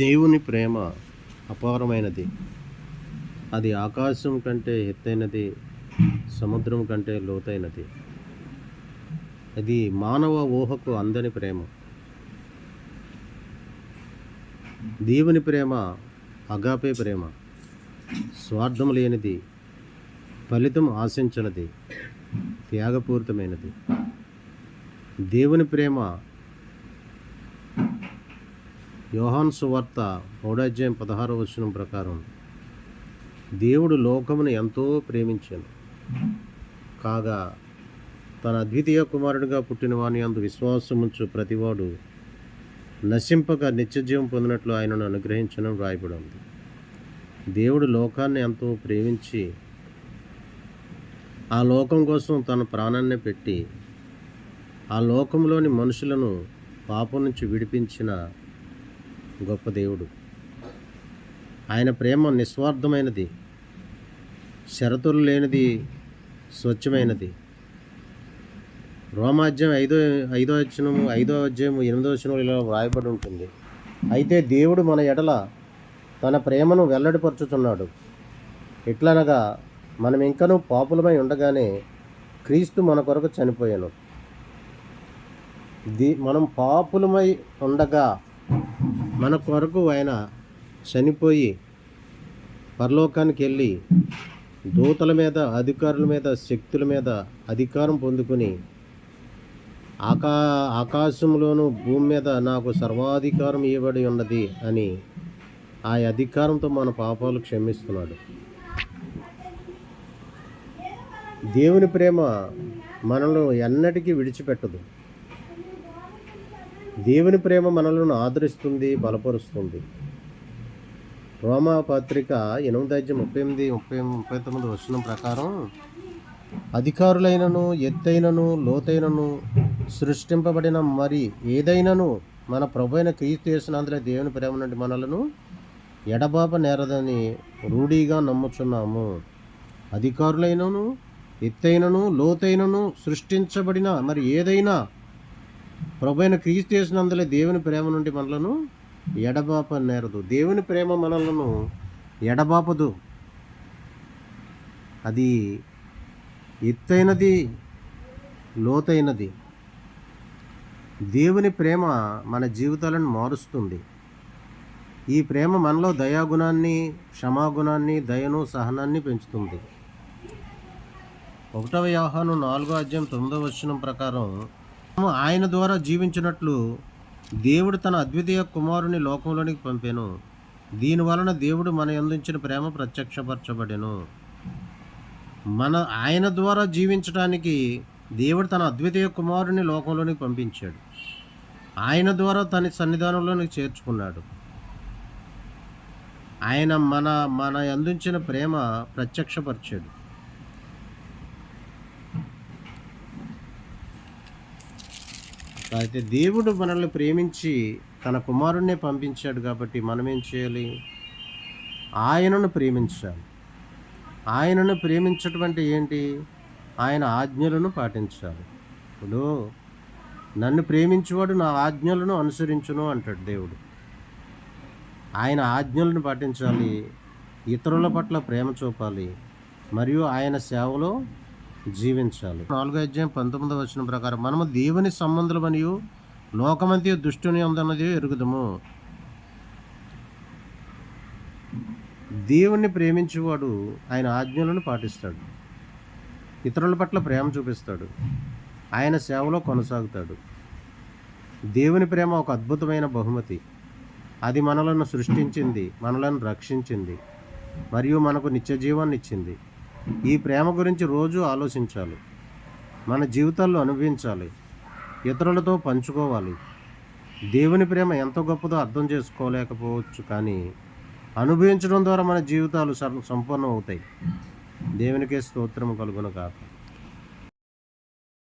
దేవుని ప్రేమ అపారమైనది. అది ఆకాశం కంటే ఎత్తైనది, సముద్రం కంటే లోతైనది. అది మానవ ఊహకు అందని ప్రేమ. దేవుని ప్రేమ అగాపే ప్రేమ, స్వార్థం లేనిది, ఫలితం ఆశించనిది, త్యాగపూరితమైనది. దేవుని ప్రేమ యోహాను సువార్త 3:16 ప్రకారం, దేవుడు లోకమును ఎంతో ప్రేమించాను కాగా తన అద్వితీయ కుమారుడిగా పుట్టిన వాని యందు విశ్వాసముంచు ప్రతివాడు నశింపక నిత్యజీవం పొందినట్లు ఆయనను అనుగ్రహించడం రాయబడి ఉంది. దేవుడు లోకాన్ని ఎంతో ప్రేమించి ఆ లోకం కోసం తన ప్రాణాన్ని పెట్టి ఆ లోకంలోని మనుషులను పాపం నుంచి విడిపించిన గొప్ప దేవుడు. ఆయన ప్రేమ నిస్వార్థమైనది, షరతులు లేనిది, స్వచ్ఛమైనది. రోమాధ్యాయం 5వ అధ్యాయం 8వ వచనం ఇలా వ్రాయబడి ఉంటుంది. అయితే దేవుడు మన ఎడల తన ప్రేమను వెల్లడిపరుచుతున్నాడు. ఎట్లనగా మనం ఇంకనూ పాపులమై ఉండగానే క్రీస్తు మన కొరకు చనిపోయాను. మనం పాపులమై ఉండగా మన కొరకు ఆయన చనిపోయి పరలోకానికి వెళ్ళి దూతల మీద, అధికారుల మీద, శక్తుల మీద అధికారం పొందుకొని ఆకాశంలోను భూమి మీద నాకు సర్వాధికారం ఇవ్వబడి ఉన్నది అని ఆ అధికారంతో మన పాపాలు క్షమిస్తున్నాడు. దేవుని ప్రేమ మనల్ని ఎన్నటికీ విడిచిపెట్టదు. దేవుని ప్రేమ మనలను ఆదరిస్తుంది, బలపరుస్తుంది. రోమా పత్రిక 8:38-39 వచనం ప్రకారం, అధికారులైనను, ఎత్తైనను, లోతైనను సృష్టింపబడిన మరి ఏదైనాను మన ప్రభువైన క్రీస్తు యేసునందుల దేవుని ప్రేమ నుండి మనలను ఎడబాప నేరదని రూఢీగా నమ్ముచున్నాము. అధికారులైనను, ఎత్తైనను, లోతైనను సృష్టించబడిన మరి ఏదైనా ప్రభువైన క్రీస్తు యేసునందుల దేవుని ప్రేమ నుండి మనలను ఎడబాప నేరదు. దేవుని ప్రేమ మనలను ఎడబాపదు. అది ఎత్తైనది, లోతైనది. దేవుని ప్రేమ మన జీవితాలను మారుస్తుంది. ఈ ప్రేమ మనలో దయాగుణాన్ని, క్షమాగుణాన్ని, దయను, సహనాన్ని పెంచుతుంది. 1వ యోహాను 4:9 ప్రకారం, ఆయన ద్వారా జీవించినట్లు దేవుడు తన అద్వితీయ కుమారుని లోకంలోనికి పంపెను. దీనివలన దేవుడు మన యందుంచిన ప్రేమ ప్రత్యక్షపరచబడెను. ఆయన ద్వారా జీవించడానికి దేవుడు తన అద్వితీయ కుమారుని లోకంలోనికి పంపించాడు. ఆయన ద్వారా తన సన్నిధానంలోనికి చేర్చుకున్నాడు. ఆయన మన యందుంచిన ప్రేమ ప్రత్యక్షపరిచాడు. అయితే దేవుడు మనల్ని ప్రేమించి తన కుమారుణ్ణే పంపించాడు కాబట్టి మనం ఏం చేయాలి? ఆయనను ప్రేమించాలి. ఆయనను ప్రేమించటం అంటే ఏంటి? ఆయన ఆజ్ఞలను పాటించాలి. ఇప్పుడు నన్ను ప్రేమించేవాడు నా ఆజ్ఞలను అనుసరించును అంటాడు దేవుడు. ఆయన ఆజ్ఞలను పాటించాలి, ఇతరుల పట్ల ప్రేమ చూపాలి, మరియు ఆయన సేవలో జీవించాలి. 4:19 ప్రకారం, మనము దేవుని సంబంధులమనియు లోకమంతి దుష్టుని ఉందన్నది ఎరుగుదము. దేవుణ్ణి ప్రేమించేవాడు ఆయన ఆజ్ఞలను పాటిస్తాడు, ఇతరుల పట్ల ప్రేమ చూపిస్తాడు, ఆయన సేవలో కొనసాగుతాడు. దేవుని ప్రేమ ఒక అద్భుతమైన బహుమతి. అది మనలను సృష్టించింది, మనలను రక్షించింది, మరియు మనకు నిత్య జీవాన్ని ఇచ్చింది. ఈ ప్రేమ గురించి రోజు ఆలోచించాలి, మన జీవితాల్లో అనుభవించాలి, ఇతరులతో పంచుకోవాలి. దేవుని ప్రేమ ఎంత గొప్పదో అర్థం చేసుకోలేకపోవచ్చు, కానీ అనుభవించడం ద్వారా మన జీవితాలు సంపూర్ణం అవుతాయి. దేవునికే స్తోత్రం కలుగును గాక.